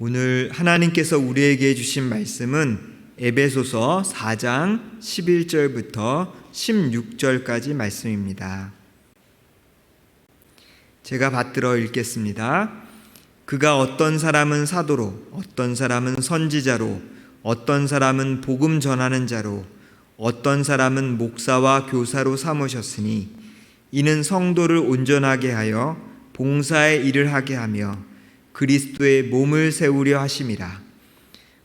오늘 하나님께서 우리에게 주신 말씀은 에베소서 4장 11절부터 16절까지 말씀입니다. 제가 받들어 읽겠습니다. 그가 어떤 사람은 사도로, 어떤 사람은 선지자로, 어떤 사람은 복음 전하는 자로, 어떤 사람은 목사와 교사로 삼으셨으니 이는 성도를 온전하게 하여 봉사의 일을 하게 하며 그리스도의 몸을 세우려 하심이라.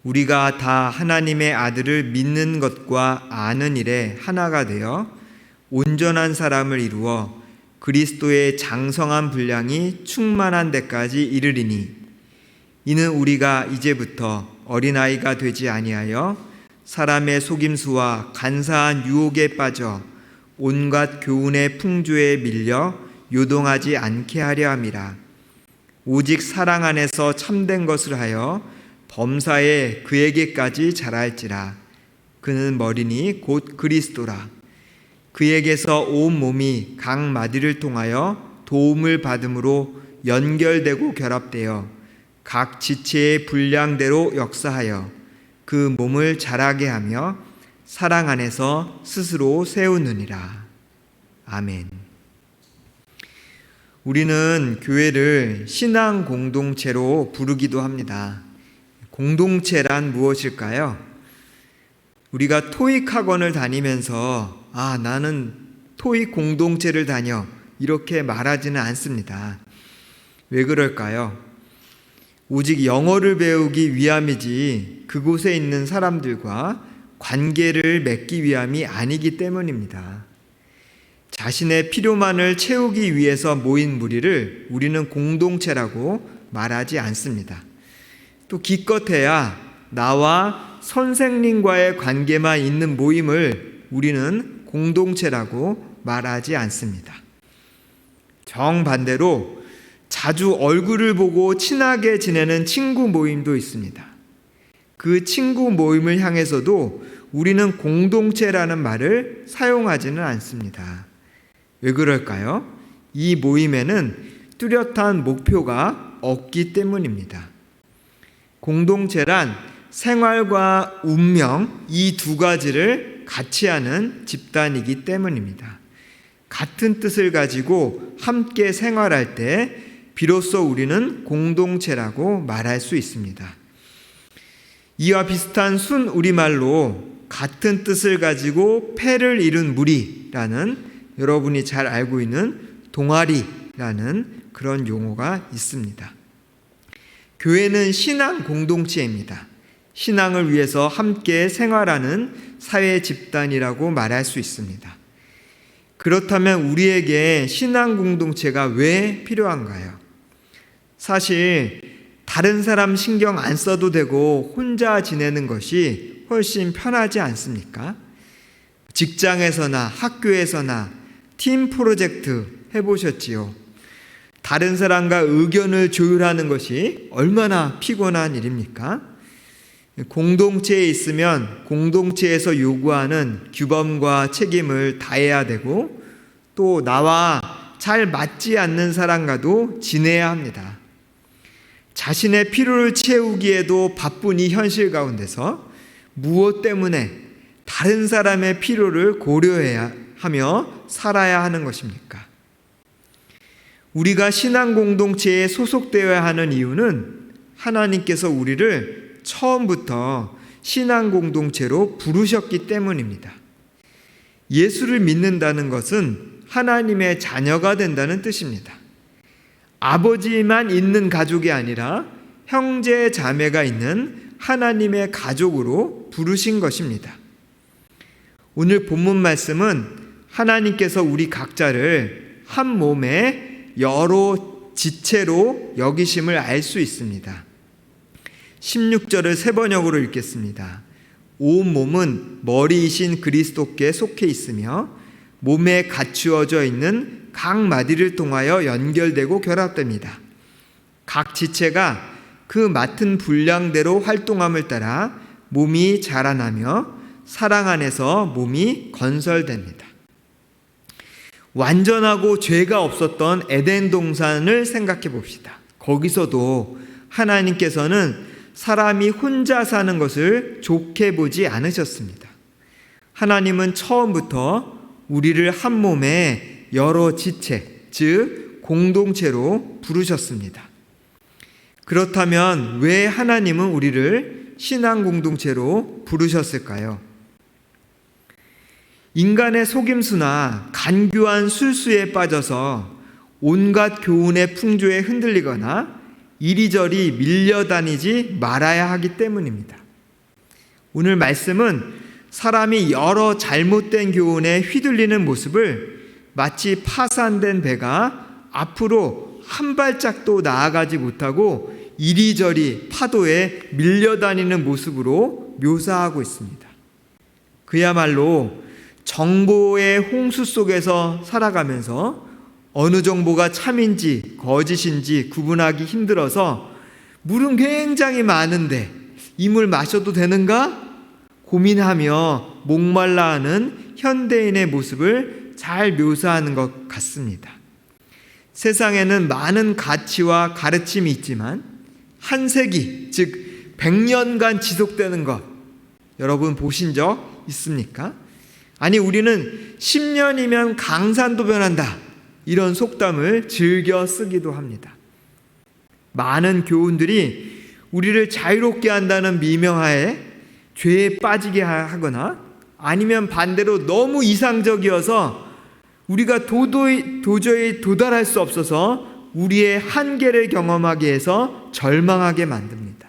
우리가 다 하나님의 아들을 믿는 것과 아는 일에 하나가 되어 온전한 사람을 이루어 그리스도의 장성한 분량이 충만한 데까지 이르리니 이는 우리가 이제부터 어린아이가 되지 아니하여 사람의 속임수와 간사한 유혹에 빠져 온갖 교훈의 풍조에 밀려 요동하지 않게 하려 함이라. 오직 사랑 안에서 참된 것을 하여 범사에 그에게까지 자랄지라. 그는 머리니 곧 그리스도라. 그에게서 온 몸이 각 마디를 통하여 도움을 받음으로 연결되고 결합되어 각 지체의 분량대로 역사하여 그 몸을 자라게 하며 사랑 안에서 스스로 세우느니라. 아멘. 우리는 교회를 신앙 공동체로 부르기도 합니다. 공동체란 무엇일까요? 우리가 토익 학원을 다니면서 나는 토익 공동체를 다녀 이렇게 말하지는 않습니다. 왜 그럴까요? 오직 영어를 배우기 위함이지 그곳에 있는 사람들과 관계를 맺기 위함이 아니기 때문입니다. 자신의 필요만을 채우기 위해서 모인 무리를 우리는 공동체라고 말하지 않습니다. 또 기껏해야 나와 선생님과의 관계만 있는 모임을 우리는 공동체라고 말하지 않습니다. 정반대로 자주 얼굴을 보고 친하게 지내는 친구 모임도 있습니다. 그 친구 모임을 향해서도 우리는 공동체라는 말을 사용하지는 않습니다. 왜 그럴까요? 이 모임에는 뚜렷한 목표가 없기 때문입니다. 공동체란 생활과 운명 이 두 가지를 같이 하는 집단이기 때문입니다. 같은 뜻을 가지고 함께 생활할 때 비로소 우리는 공동체라고 말할 수 있습니다. 이와 비슷한 순 우리말로 같은 뜻을 가지고 패를 이룬 무리라는 여러분이 잘 알고 있는 동아리라는 그런 용어가 있습니다. 교회는 신앙 공동체입니다. 신앙을 위해서 함께 생활하는 사회 집단이라고 말할 수 있습니다. 그렇다면 우리에게 신앙 공동체가 왜 필요한가요? 사실 다른 사람 신경 안 써도 되고 혼자 지내는 것이 훨씬 편하지 않습니까? 직장에서나 학교에서나 팀 프로젝트 해보셨지요? 다른 사람과 의견을 조율하는 것이 얼마나 피곤한 일입니까? 공동체에 있으면 공동체에서 요구하는 규범과 책임을 다해야 되고 또 나와 잘 맞지 않는 사람과도 지내야 합니다. 자신의 필요를 채우기에도 바쁜 이 현실 가운데서 무엇 때문에 다른 사람의 필요를 고려해야 하며 살아야 하는 것입니까? 우리가 신앙 공동체에 소속되어야 하는 이유는 하나님께서 우리를 처음부터 신앙 공동체로 부르셨기 때문입니다. 예수를 믿는다는 것은 하나님의 자녀가 된다는 뜻입니다. 아버지만 있는 가족이 아니라 형제 자매가 있는 하나님의 가족으로 부르신 것입니다. 오늘 본문 말씀은 하나님께서 우리 각자를 한 몸의 여러 지체로 여기심을 알 수 있습니다. 16절을 세 번역으로 읽겠습니다. 온 몸은 머리이신 그리스도께 속해 있으며 몸에 갖추어져 있는 각 마디를 통하여 연결되고 결합됩니다. 각 지체가 그 맡은 분량대로 활동함을 따라 몸이 자라나며 사랑 안에서 몸이 건설됩니다. 완전하고 죄가 없었던 에덴 동산을 생각해 봅시다. 거기서도 하나님께서는 사람이 혼자 사는 것을 좋게 보지 않으셨습니다. 하나님은 처음부터 우리를 한 몸의 여러 지체, 즉 공동체로 부르셨습니다. 그렇다면 왜 하나님은 우리를 신앙 공동체로 부르셨을까요? 인간의 속임수나 간교한 술수에 빠져서 온갖 교훈의 풍조에 흔들리거나 이리저리 밀려다니지 말아야 하기 때문입니다. 오늘 말씀은 사람이 여러 잘못된 교훈에 휘둘리는 모습을 마치 파산된 배가 앞으로 한 발짝도 나아가지 못하고 이리저리 파도에 밀려다니는 모습으로 묘사하고 있습니다. 그야말로 정보의 홍수 속에서 살아가면서 어느 정보가 참인지 거짓인지 구분하기 힘들어서 물은 굉장히 많은데 이 물 마셔도 되는가? 고민하며 목말라하는 현대인의 모습을 잘 묘사하는 것 같습니다. 세상에는 많은 가치와 가르침이 있지만 한 세기, 즉 100년간 지속되는 것 여러분 보신 적 있습니까? 아니 우리는 10년이면 강산도 변한다 이런 속담을 즐겨 쓰기도 합니다. 많은 교훈들이 우리를 자유롭게 한다는 미명하에 죄에 빠지게 하거나 아니면 반대로 너무 이상적이어서 우리가 도저히 도달할 수 없어서 우리의 한계를 경험하게 해서 절망하게 만듭니다.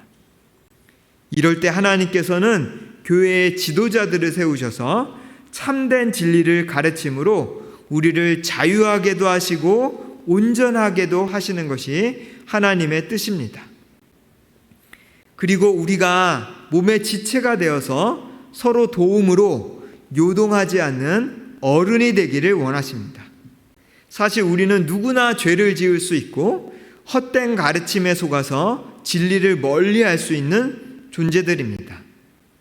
이럴 때 하나님께서는 교회의 지도자들을 세우셔서 참된 진리를 가르침으로 우리를 자유하게도 하시고 온전하게도 하시는 것이 하나님의 뜻입니다. 그리고 우리가 몸의 지체가 되어서 서로 도움으로 요동하지 않는 어른이 되기를 원하십니다. 사실 우리는 누구나 죄를 지을 수 있고 헛된 가르침에 속아서 진리를 멀리할 수 있는 존재들입니다.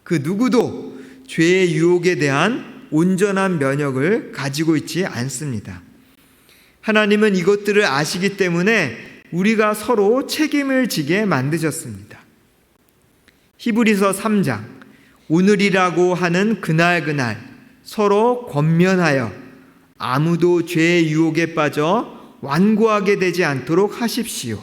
그 누구도 죄의 유혹에 대한 온전한 면역을 가지고 있지 않습니다. 하나님은 이것들을 아시기 때문에 우리가 서로 책임을 지게 만드셨습니다. 히브리서 3장 오늘이라고 하는 그날 서로 권면하여 아무도 죄의 유혹에 빠져 완고하게 되지 않도록 하십시오.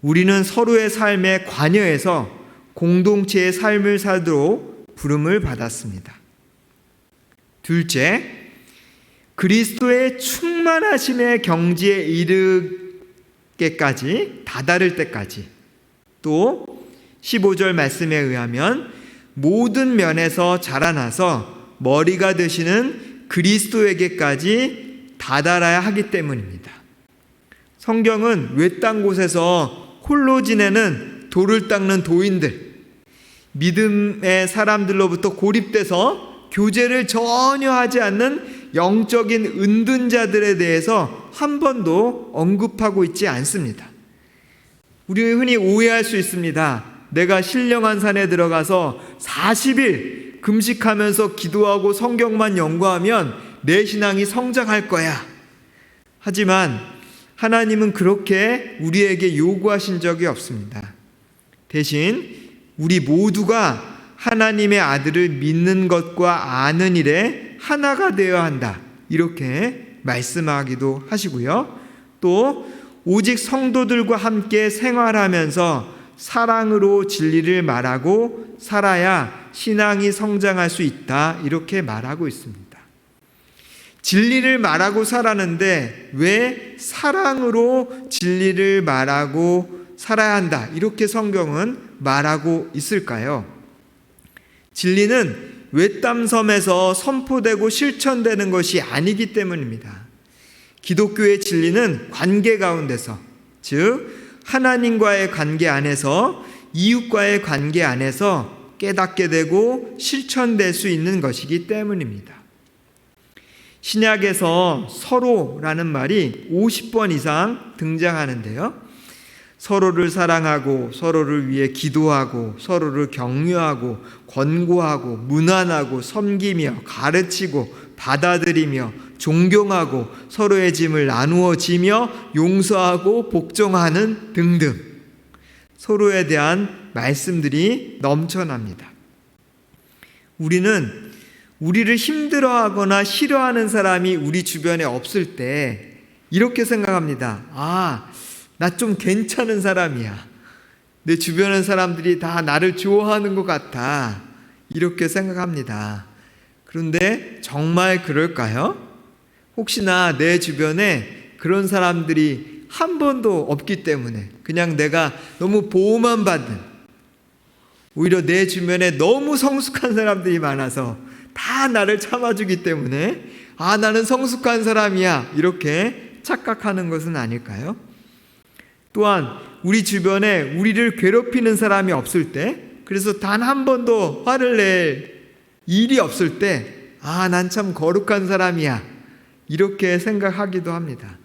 우리는 서로의 삶에 관여해서 공동체의 삶을 살도록 부름을 받았습니다. 둘째, 그리스도의 충만하심의 경지에 이르게까지 다다를 때까지 또 15절 말씀에 의하면 모든 면에서 자라나서 머리가 되시는 그리스도에게까지 다다라야 하기 때문입니다. 성경은 외딴 곳에서 홀로 지내는 돌을 닦는 도인들, 믿음의 사람들로부터 고립돼서 교제를 전혀 하지 않는 영적인 은둔자들에 대해서 한 번도 언급하고 있지 않습니다. 우리는 흔히 오해할 수 있습니다. 내가 신령한 산에 들어가서 40일 금식하면서 기도하고 성경만 연구하면 내 신앙이 성장할 거야. 하지만 하나님은 그렇게 우리에게 요구하신 적이 없습니다. 대신 우리 모두가 하나님의 아들을 믿는 것과 아는 일에 하나가 되어야 한다. 이렇게 말씀하기도 하시고요. 또 오직 성도들과 함께 생활하면서 사랑으로 진리를 말하고 살아야 신앙이 성장할 수 있다. 이렇게 말하고 있습니다. 진리를 말하고 살았는데 왜 사랑으로 진리를 말하고 살아야 한다. 이렇게 성경은 말하고 있을까요? 진리는 외딴섬에서 선포되고 실천되는 것이 아니기 때문입니다. 기독교의 진리는 관계 가운데서, 즉 하나님과의 관계 안에서 이웃과의 관계 안에서 깨닫게 되고 실천될 수 있는 것이기 때문입니다. 신약에서 서로라는 말이 50번 이상 등장하는데요. 서로를 사랑하고 서로를 위해 기도하고 서로를 격려하고 권고하고 문안하고 섬기며 가르치고 받아들이며 존경하고 서로의 짐을 나누어 지며 용서하고 복종하는 등등. 서로에 대한 말씀들이 넘쳐납니다. 우리는 우리를 힘들어하거나 싫어하는 사람이 우리 주변에 없을 때 이렇게 생각합니다. 아, 나 좀 괜찮은 사람이야. 내 주변의 사람들이 다 나를 좋아하는 것 같아. 이렇게 생각합니다. 그런데 정말 그럴까요? 혹시나 내 주변에 그런 사람들이 한 번도 없기 때문에 그냥 내가 너무 보호만 받는, 오히려 내 주변에 너무 성숙한 사람들이 많아서 다 나를 참아주기 때문에 아, 나는 성숙한 사람이야, 이렇게 착각하는 것은 아닐까요? 또한 우리 주변에 우리를 괴롭히는 사람이 없을 때, 그래서 단 한 번도 화를 낼 일이 없을 때 아, 난 참 거룩한 사람이야, 이렇게 생각하기도 합니다.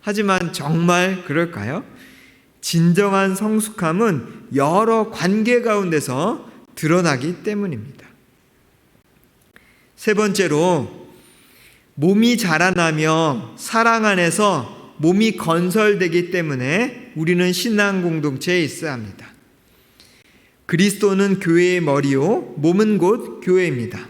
하지만 정말 그럴까요? 진정한 성숙함은 여러 관계 가운데서 드러나기 때문입니다. 세 번째로, 몸이 자라나며 사랑 안에서 몸이 건설되기 때문에 우리는 신앙 공동체에 있어야 합니다. 그리스도는 교회의 머리요, 몸은 곧 교회입니다.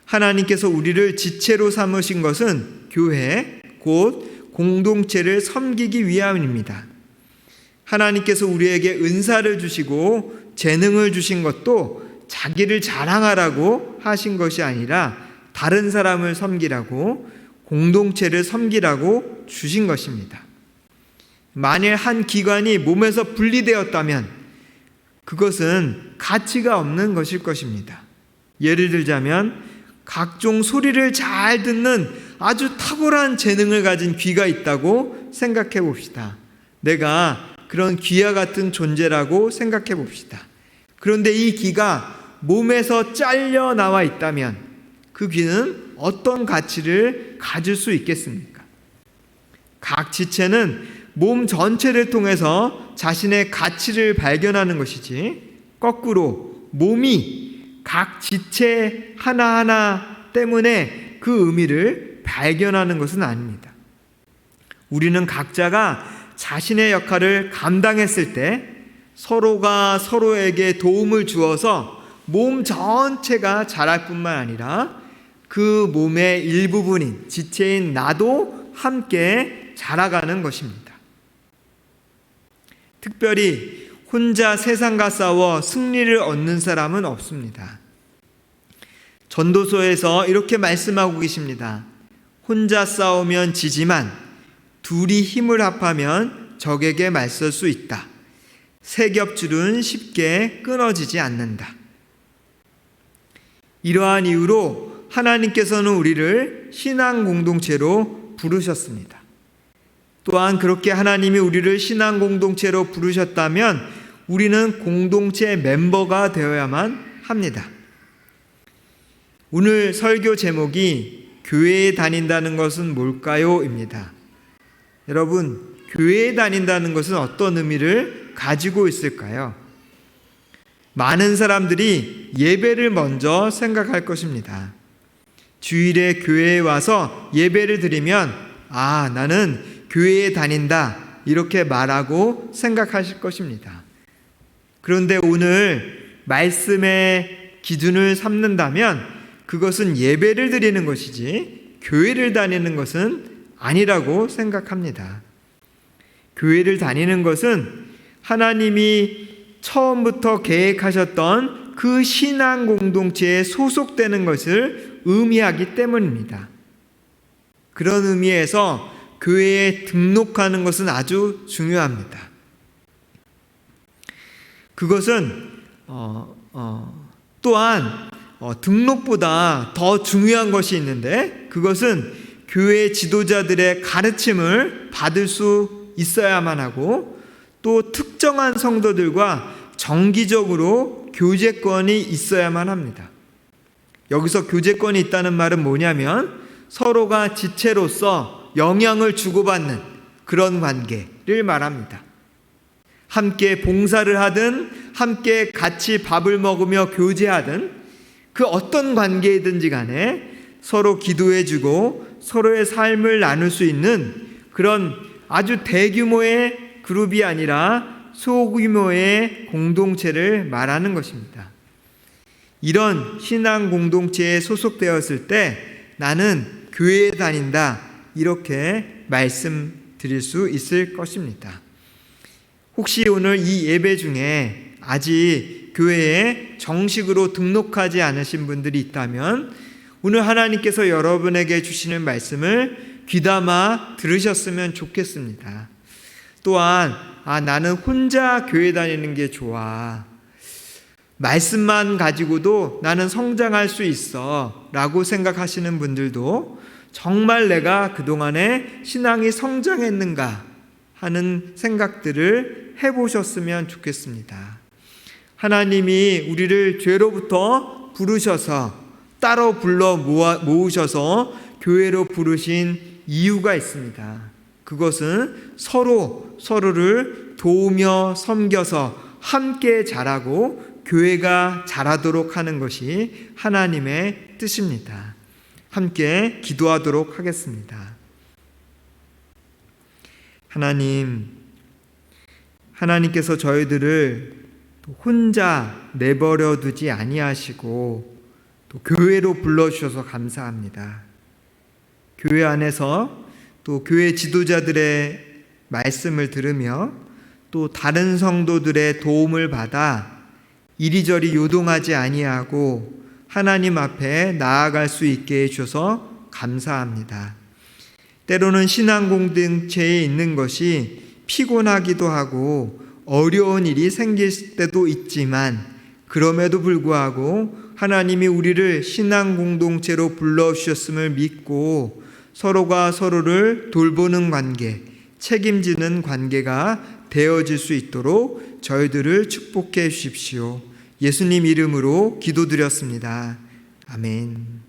하나님께서 우리를 지체로 삼으신 것은 교회, 곧 공동체를 섬기기 위함입니다. 하나님께서 우리에게 은사를 주시고 재능을 주신 것도 자기를 자랑하라고 하신 것이 아니라 다른 사람을 섬기라고, 공동체를 섬기라고 주신 것입니다. 만일 한 기관이 몸에서 분리되었다면 그것은 가치가 없는 것일 것입니다. 예를 들자면 각종 소리를 잘 듣는 아주 탁월한 재능을 가진 귀가 있다고 생각해 봅시다. 내가 그런 귀와 같은 존재라고 생각해 봅시다. 그런데 이 귀가 몸에서 잘려 나와 있다면 그 귀는 어떤 가치를 가질 수 있겠습니까? 각 지체는 몸 전체를 통해서 자신의 가치를 발견하는 것이지, 거꾸로 몸이 각 지체 하나하나 때문에 그 의미를 발견하는 것은 아닙니다. 우리는 각자가 자신의 역할을 감당했을 때 서로가 서로에게 도움을 주어서 몸 전체가 자랄 뿐만 아니라 그 몸의 일부분인 지체인 나도 함께 자라가는 것입니다. 특별히 혼자 세상과 싸워 승리를 얻는 사람은 없습니다. 전도서에서 이렇게 말씀하고 계십니다. 혼자 싸우면 지지만 둘이 힘을 합하면 적에게 맞설 수 있다. 세 겹줄은 쉽게 끊어지지 않는다. 이러한 이유로 하나님께서는 우리를 신앙 공동체로 부르셨습니다. 또한 그렇게 하나님이 우리를 신앙 공동체로 부르셨다면 우리는 공동체 멤버가 되어야만 합니다. 오늘 설교 제목이 교회에 다닌다는 것은 뭘까요? 입니다. 여러분, 교회에 다닌다는 것은 어떤 의미를 가지고 있을까요? 많은 사람들이 예배를 먼저 생각할 것입니다. 주일에 교회에 와서 예배를 드리면 아, 나는 교회에 다닌다, 이렇게 말하고 생각하실 것입니다. 그런데 오늘 말씀의 기준을 삼는다면 그것은 예배를 드리는 것이지 교회를 다니는 것은 아니라고 생각합니다. 교회를 다니는 것은 하나님이 처음부터 계획하셨던 그 신앙 공동체에 소속되는 것을 의미하기 때문입니다. 그런 의미에서 교회에 등록하는 것은 아주 중요합니다. 그것은 또한 등록보다 더 중요한 것이 있는데, 그것은 교회 지도자들의 가르침을 받을 수 있어야만 하고, 또 특정한 성도들과 정기적으로 교제권이 있어야만 합니다. 여기서 교제권이 있다는 말은 뭐냐면 서로가 지체로서 영향을 주고받는 그런 관계를 말합니다. 함께 봉사를 하든 함께 같이 밥을 먹으며 교제하든 그 어떤 관계이든지 간에 서로 기도해주고 서로의 삶을 나눌 수 있는 그런 아주 대규모의 그룹이 아니라 소규모의 공동체를 말하는 것입니다. 이런 신앙 공동체에 소속되었을 때 나는 교회에 다닌다, 이렇게 말씀드릴 수 있을 것입니다. 혹시 오늘 이 예배 중에 아직 교회에 정식으로 등록하지 않으신 분들이 있다면 오늘 하나님께서 여러분에게 주시는 말씀을 귀담아 들으셨으면 좋겠습니다. 또한 나는 혼자 교회 다니는 게 좋아, 말씀만 가지고도 나는 성장할 수 있어 라고 생각하시는 분들도 정말 내가 그동안에 신앙이 성장했는가 하는 생각들을 해보셨으면 좋겠습니다. 하나님이 우리를 죄로부터 부르셔서 따로 불러 모으셔서 교회로 부르신 이유가 있습니다. 그것은 서로를 도우며 섬겨서 함께 자라고 교회가 자라도록 하는 것이 하나님의 뜻입니다. 함께 기도하도록 하겠습니다. 하나님께서 저희들을 혼자 내버려 두지 아니하시고 또 교회로 불러주셔서 감사합니다. 교회 안에서 또 교회 지도자들의 말씀을 들으며 또 다른 성도들의 도움을 받아 이리저리 요동하지 아니하고 하나님 앞에 나아갈 수 있게 해주셔서 감사합니다. 때로는 신앙 공동체에 있는 것이 피곤하기도 하고 어려운 일이 생길 때도 있지만 그럼에도 불구하고 하나님이 우리를 신앙 공동체로 불러주셨음을 믿고 서로가 서로를 돌보는 관계, 책임지는 관계가 되어질 수 있도록 저희들을 축복해 주십시오. 예수님 이름으로 기도드렸습니다. 아멘.